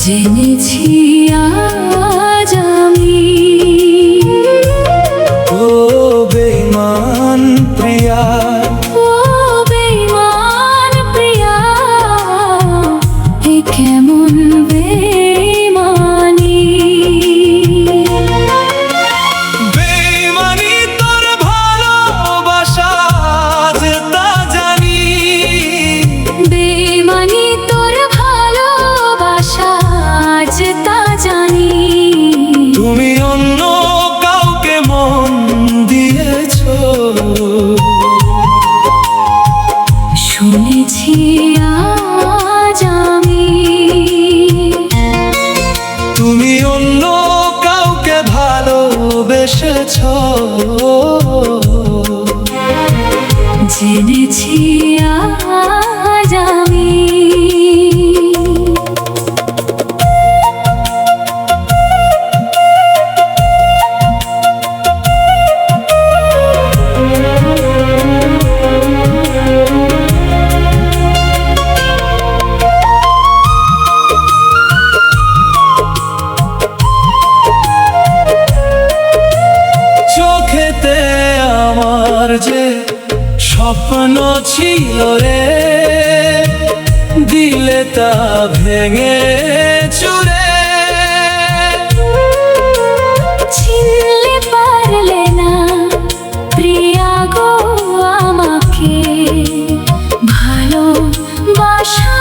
জেনেছি আজ আমি। ও বেঈমান প্রিয়া, ও বেঈমান প্রিয়া, এ কেমন বেঈমানি। বেঈমানি তোর ভালোবাসা যে তা জানি। বেঈমানি তোর ভালোবাসা যে তা জানি। তুমি অন্য কাউকে মন দিয়েছো, শুনেছি আজ আমি। তুমি অন্য কাউকে ভালোবেসেছো, জেনেছি আজ আমি। চোখেতে আমার যে স্বপ্ন ছিল রে, দিলে তা ভেঙে চুরে। চিনলে পারলে না প্রিয়া গো আমাকে, ভালোবাসা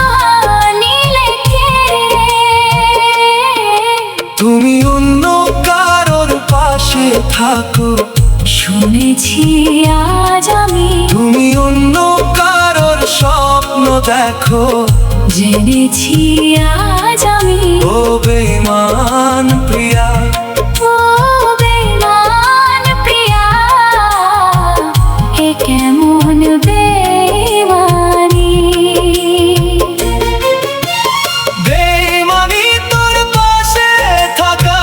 নিলে কেড়ে। তুমি অন্য কারোর পাশে থাকো, শুনেছি আজ আমি। তুমি অন্য কারোর স্বপ্ন দেখো, জেনেছি আজ আমি। ও বেঈমান প্রিয়া, ও বেঈমান প্রিয়া, এ কেমন বেঈমানি। বেঈমানি তোর পাশে থাকা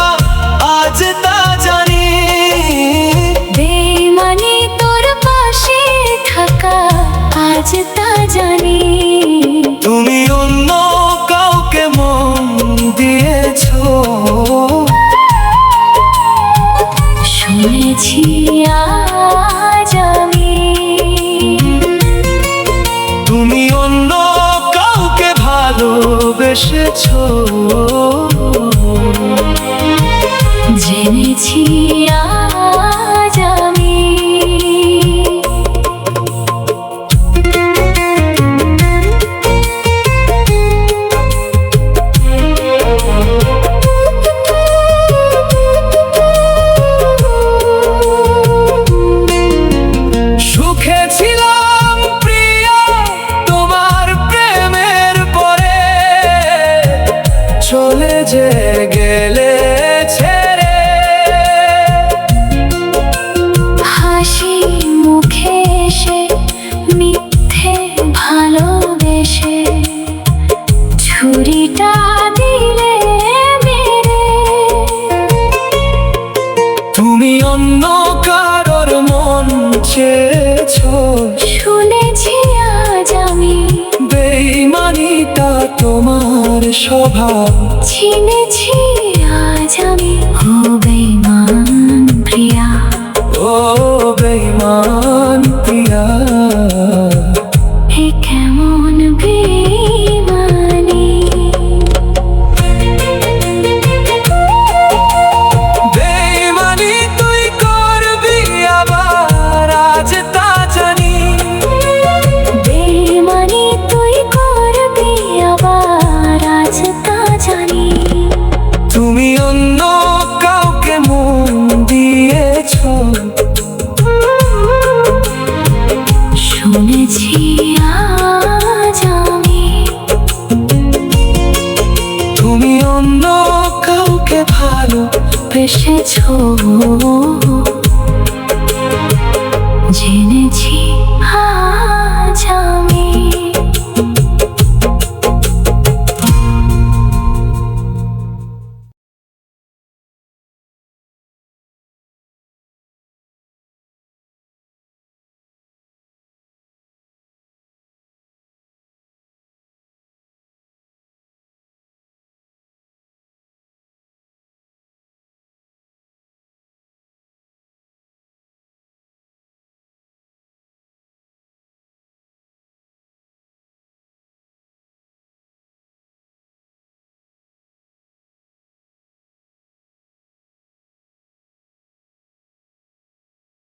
আজ তা জানি। বেঈমানি তোর পাশে থাকা আজ তা জানি। তুমি অন্য কাউকে মন দিয়েছো, শুনেছি আজ আমি। তুমি অন্য কাউকে ভালোবেসেছো, জেনেছি আজ আমি। সুখে ছিলাম প্রিয়া তোমার প্রেমের পরে, চলে যে গেলে ছেড়ে। হাসি মুখে এসে মিথ্যে ভালোবেসে ছুরিটা দিলে মেরে। তুমি অন্য কারোর মন চেয়েছো, শুনেছি আজ আমি। বেঈমানিটা তোমার স্বভাব, চিনেছি আজ আমি। ও বেঈমান প্রিয়া, ও বেঈমান প্রিয়া, এ কেমন বেঈমানি। বেঈমানি তুই করবি আবার আজ তা জানি। বেঈমানি তুই করবি আবার আজ তা জানি। তুমি অন্য কাউকে মন দিয়েছো, শুনেছি আজ আমি। তুমি অন্য কাউকে ভালোবেসেছো। বেসেছো।